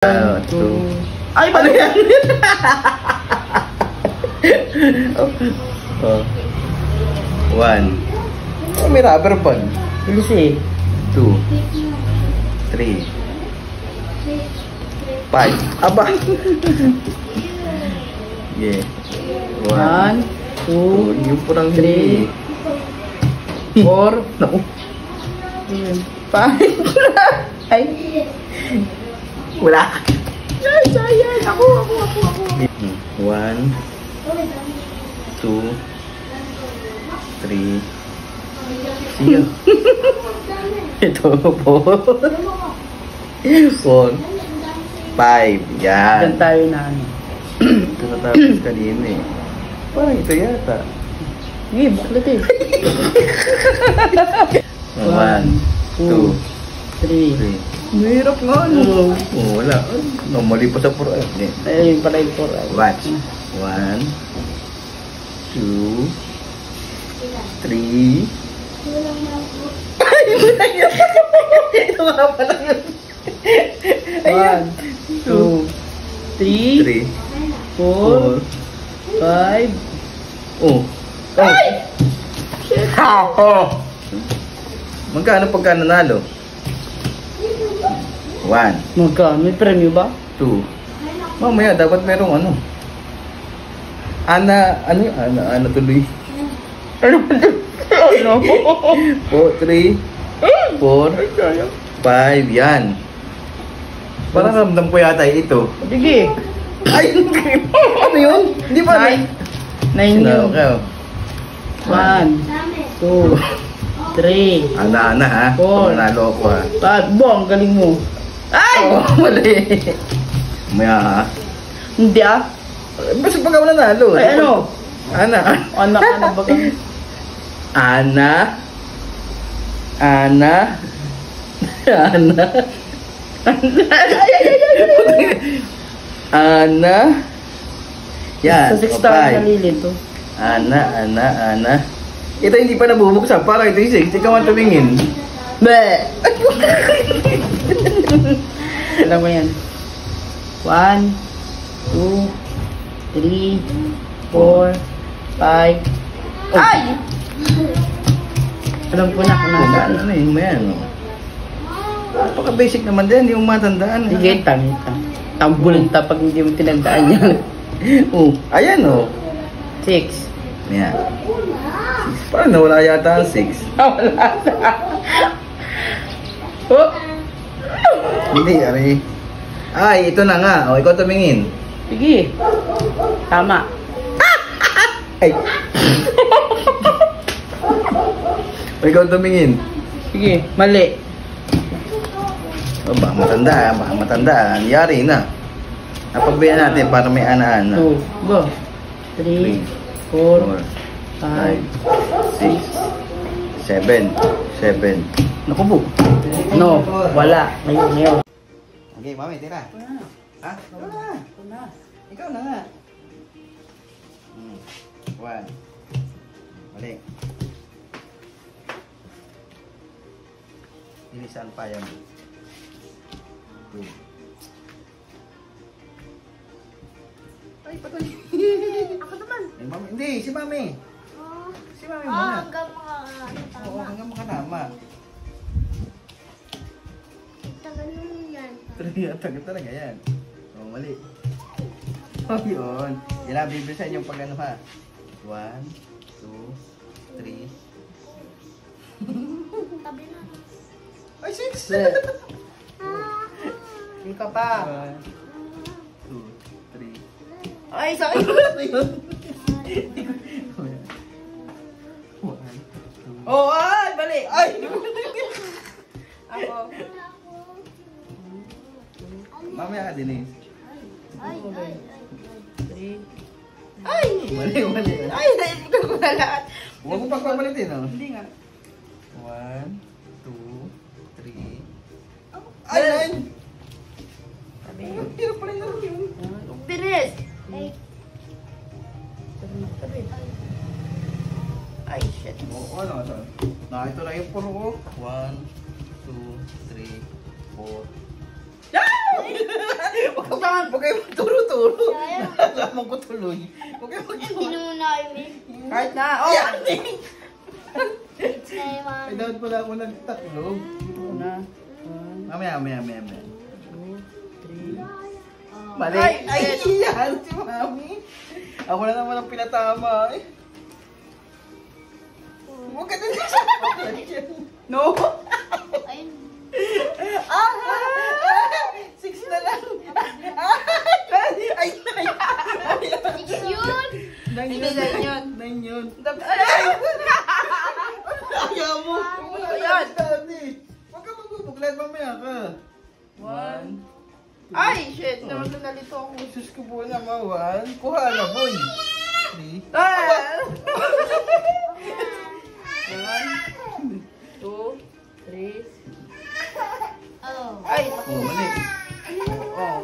Two. Ay, paano yan? Oh. One. Oh, may rubber band. Bilis eh. 2, 3, 5. Aba. Yeah. 1, 2, Yung parang 3, 4, Naku. 5. Ay. Wala. Ay, sayang. Ako. 1, 2, 3. Siya. Ito po. 4, 5. Yan. Diyan tayo na ano. Ito natapos kanina eh. Parang ito yata. Sige, bakit eh. 1, 2, 3. 3. Mahirap nga ano. Oh, wala. Normally pa sa puro. Ayun pala yung 4. Watch. 1, 2, 3. Ito nga pala yun. 1, 2, 3, 4, 5. Oh. Ay! Oh. Magkano pagka nanalo? 1, Magkano? May premyo ba? 2. Mamaya dapat merong ano. Ana tuloy. Ano? 4, 3, 4, 5. Yan. Parang ramdam ko yata ito. Sige. Ay, ano yun? Hindi ba? 9 yun. Okay. 1, 2, 3, Ana ha. Four. Nanalo ako ha. 5. Bong, galing mo. Ay! Oh, mali. Maya ha. Hindi ah. Basta pag ako nanalo. Ay ano? Ana. Anak ba kami? Ana. Yan. Sa 6 star na lilito. Ana. Ito hindi pa nabubuksan. Parang ito yung 6. Ikaw ang tumingin. Be! Alam mo yan. 1, 2, 3, 4, 5. Ay! Alam ko na kung nasaan. Ano yung mayan? Napaka-basic naman din. Hindi mo matandaan. Sige, tangita. Tambulita pag hindi mo tinandaan yan. Oh, ayan oh. 6. Yan. Parang nawala yata ang 6. Wala na. Oh! Hindi, ari. Ay, ito na nga. O, ikaw tumingin. Sige. Tama. Ay. O, ikaw tumingin. Sige, mali. O, baka matanda. Yari na. Napagbihan natin para may ana-ana. 2. Go. 3, 4, 5, 5, 6, 7. Naku po. No, wala. Ngayon. Okay, mami, tira. Ha? Ikaw na. Ikaw na nga. 1. Mali. Bilisan pa yan. 2. Ay, patay. Ako naman. Ay, mami. Hindi, si mami. Si mami Oh, muna. hanggang Oo, hanggang makatama. tagal mo yan. Tagal talaga yan. Oo, mali. Oh, yun. Yan lang, bibilisan yung pag ano ha. 1, 2, 3. Tabi na. Ay, 6! Hindi ka pa. 1, 2, 3. Ay, sa akin. Ano yun? 1, 2. Oh, ay, bali. Ay! Ako. Mamaya ka din eh. Ay. 3. Ay! Mali. Ay, naisip ko na lahat. Huwag mo pagpapalitin, oh. Hindi nga. 1, 2, 3. Ay! Ay! Sabi. Hirap pala yun. Bilis. Ay. Sabi. Ay, shit. Oo, ano. Ito na yung puro ko. 1, 2, 3, 4. Ay! kailangan. Huwag kayo magturo-turo. Sayang. Nalalaman ko tuloy. Huwag kayo Hindi magturo. mo na kami. Kahit na. Oh. Ayan! It's na yung Ay, dapat pala ako nagtatlo. Ito na. Mamaya. Two, three. Mali. Ay, Ay, yan si Mami. Ako na naman ang pinatama. Eh. Huwag ka din sa No. Ayun. Ah! 6 na lang. Ay, 6 yun. 9 Hindi, nine yun. 9 yun. Ay! Ayaw mo. Ayan. Huwag ka magbubuklat, mamaya ka. 1. Ay, shit. Naman na nalito ako. Sus ko po naman. Kuha na, boy. 3. Ah! 1, 2, 3. Oh. Ay, Oh, mali. oh.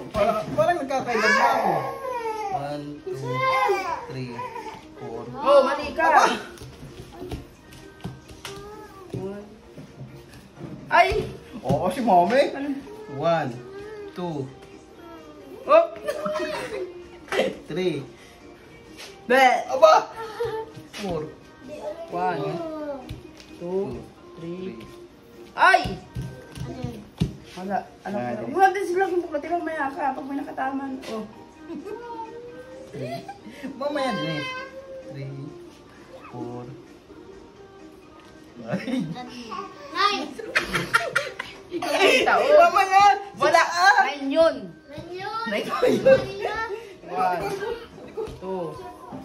Parang nagkakailan na ako. 1, 2, 3, 4. Oh, mali ka. Ay! Oo, si Mami. Ano? 1, 2, Oh! 3. Be! Aba! 4, 1, 2, 3. 3. Ay! Ano yun? Wala. Ano Ah, ko? di. Huwag din sila kung pagkati lang maya ka pag may nakataman. Oh. Mamaya din eh. 3, 4. Ay. 9. Ikaw ang tao. Mamaya! Wala. Ah! 9 yun. 9 yun. 9 1, 2,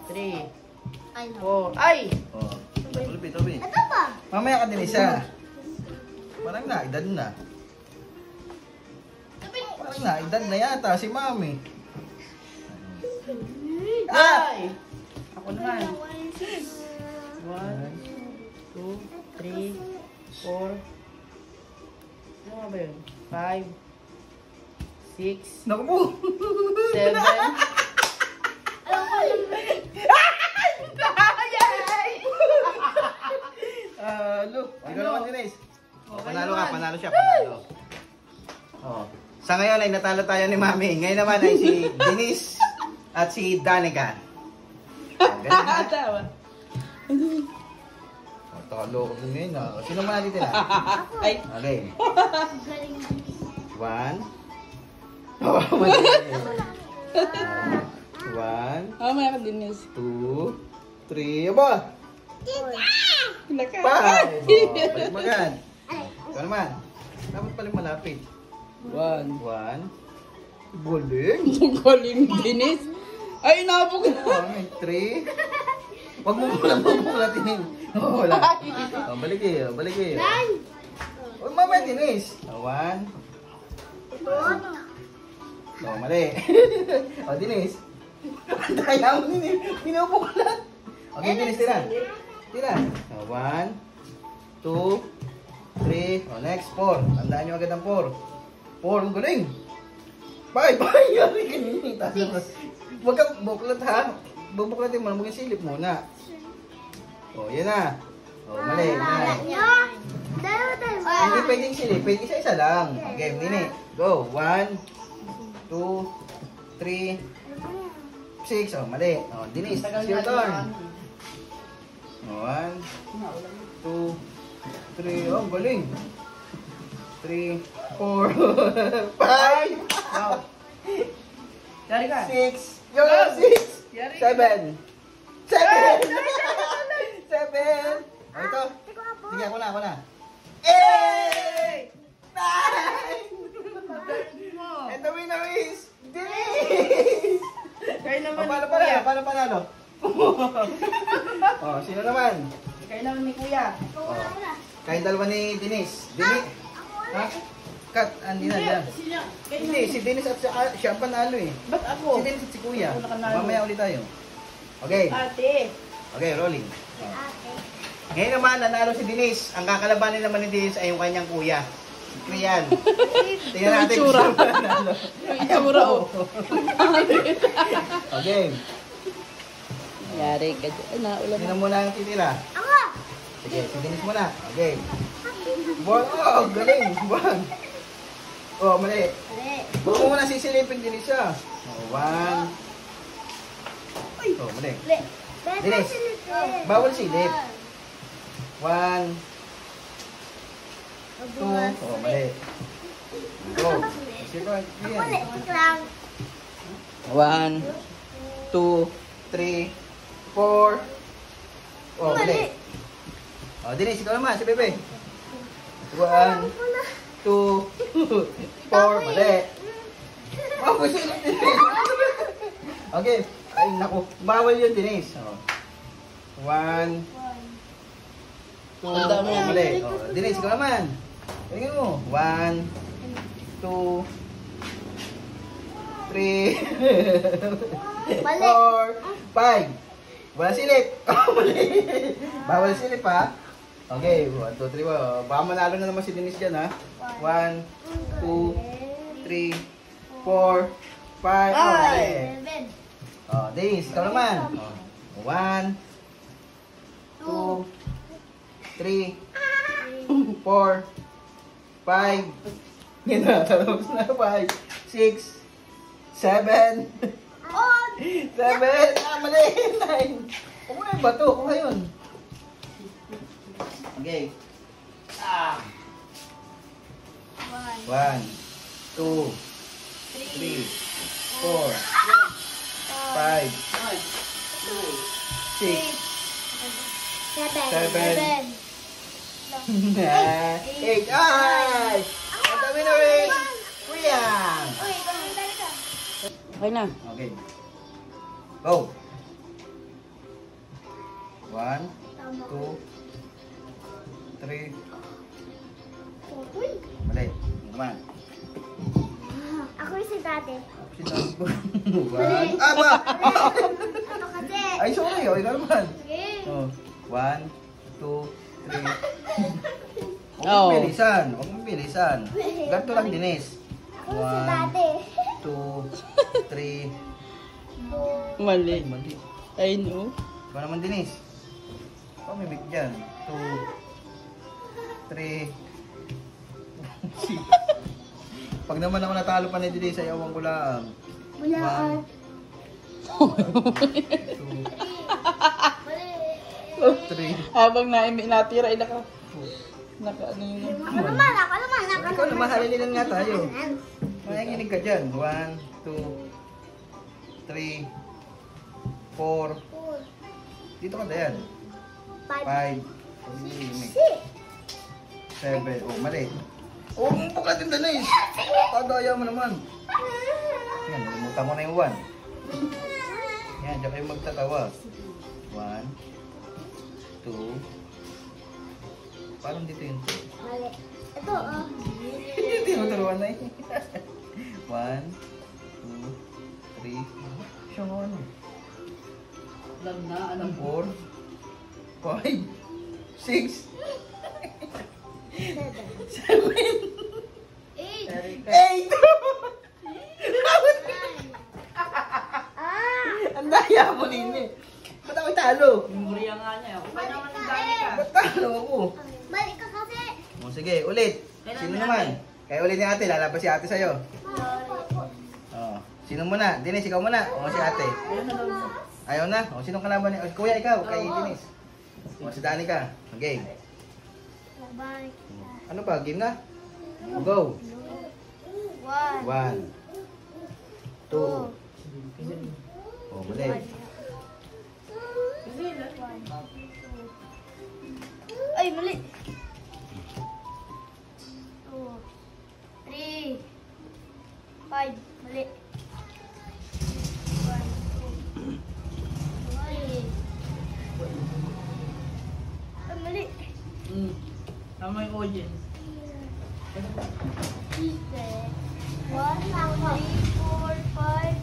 3, Ay, no. 4. Ay! Oh. Tobi. Ito pa. Mamaya ka din isa. Parang naedad na. Parang naedad na yata si Mami. Ay! Ako naman. 1, 2, 3, 4. Ano nga ba yun? 5, 6, Naku po! 7. Look, ikaw Ano? naman, Denise. Oh, Panalo kayo ka, naman. panalo siya, panalo. Oh. Sa ngayon ay natalo tayo ni Mami. Ngayon naman ay si Denise at si Danica. Ganun na. Tawa. Oh, talo ko din ngayon. Oh. Sino man natin na? Ay! Okay. Galing. 1. Oh, mali. 1, Mamaya ka din, Miss. 2, 3. Aba! Naka. 5. Oh, balik magad. Ikaw naman. Dapat pala malapit. 1. 1. Galing. Galing, Denise. Ay, inabog na. 3. Huwag mo mulatin. Oh, wala. Oh, balik eh. Balik eh. 9. Oh, mamaya Denise. 1. Oh, mali. Oh, Denise. Ang daya mo din eh. Pinupo ko lang. Okay, Denise, tira. Tira. Oh, 1, 2, 3. Oh, next, 4. Tandaan nyo agad ang 4. 4, ang galing. 5. Yari ka nyo. Huwag kang buklat ha. Bubuklatin mo na, maging silip muna. Oh, yan na. Oh, mali. Hindi pwedeng silip. Pwede isa-isa lang. Okay, Nini. Go. 1, 2, 3, 6. Oh, mali. Oh, Denise, it's your turn. 1, 2, 3. Oh, galing. 3, 4, 5, Wow. Dari ka. 6. Yo, 6. Yari. 7. 7. 7. Oh, ito. Sige, ako na. 8. 9. And the winner is Denise. Kayo naman Paano ni Kuya. panalo? Oh, sino naman? Kayo naman ni Kuya. Oh. Kayong dalawa ni Denise. Denise. Ha? Kat, hindi na dyan. Hindi, si Denise at siya ang panalo eh. Ba't ako? Si Denise at si Kuya. Ako nakanalo. Mamaya ulit tayo. Okay. Ate. Okay, rolling. Oh. Ngayon naman, nanalo si Denise. Ang kakalabanin naman ni Denise ay yung kanyang kuya. Si Kuyan. Tingnan natin kung Itsura. sino manalo. Yung itsura, oh. Okay. Yari ka dyan. Naulan Sino muna ang titira? Ako. Sige, si Denise muna. Okay. One. Oh, galing. 1, Oh, mali. Mali. Huwag mo muna sisilipin din siya. Oh, 1. Oh, mali. Mali. Dinis. Bawal silip. 1, 2. Oh, mali. Go. Sige, Mali. Lang. 1, 2, 3, 4. Oh, mali. Oh, Dinis, ikaw naman, si Bebe. 1, 2, 4. Mali. Oh, silip din. Okay. Ay, naku. Bawal yun, Dinis. Oh. 1, 2, Tanda mo yan. mali. Oh, Dinis, ikaw naman. Tingnan mo. 1, 2, 3, Mali. 4, 5. Wala silip. Oh, mali. Bawal silip, ha? Okay, 1, 2, 3. Baka manalo na naman si Dinis dyan, ha? 1, 2, 3, 4, 5. Oh, mali. 7. Oh, Dinis, ikaw naman. 1, 2, 3, 4, 5. Yan na, tapos na. 5, 6, 7. 7. Mali. 9. Huwag mo na yung bato. Kung ngayon. Okay. 1, 2, 3, 4, 5, 6, 7. 8. Ay! Ang dami na rin. Kuya. Uy, dali ka. Okay na. Okay. Go. 1, 2, 3. Uy. Mali. Naman. Ako yung si tate. Sinabi ko. 1. Aba! Ano kasi? Ay, sorry. O, ikaw naman. Sige. Oh. 1, 2, 3. Huwag Oh. mong bilisan. Huwag mong bilisan. Ganito lang, Dinis. Ako yung si tate. 2, 3. Mali. Ay, mali. I know. Ikaw naman, Dinis. Ikaw may big dyan. 2, 3. Pag naman ako natalo pa ni Dinis, ayawan ko lang. Bulaan. 2, 3. Habang natira, naka ano yun. Ako naman. Ikaw na, mahalilinan nga tayo. Makikinig ka dyan. 1, 2, 3, 4. Dito ka dayan. 5, 7. Oh, mali. Oh, buka din Dinis. Padaya mo naman. Yan, nalimutan mo na yung 1. Yan, diyan kayo magtatawa. 1, 2. Parang dito yung 2. Mali. Ito, oh. Hindi mo turuan na eh. 1, 2, 3. Siya nga ano. Alam na, alam 4, 5, 6, 7, 8. 8. Ang daya mo din eh. Ba't ako talo? Memorya nga niya. Balik ka eh. Ba't talo ako? Balik ka kasi. O sige, ulit. Sino naman? Kaya ulit ni ate, lalabas si ate sa'yo. O, sino muna? Dinis, ikaw muna. O si ate. Ayaw na. O sinong kalaban niya? O, kuya, ikaw. Kay Dinis. O si Danica. Game. Balik. Ano pa? Game na? O, go. 1. 1, 2. O, muli. Ay, mali. 2, 3, 5. Mali. 1, 2, 3. Ay, mali. Tama yung audience. 1, 2, 3, 4, 5,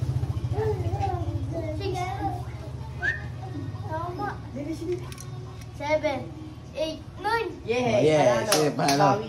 6. Tama. 7, 8, 9. Yeah, Oh, yes. panalo. Panalo. Bawi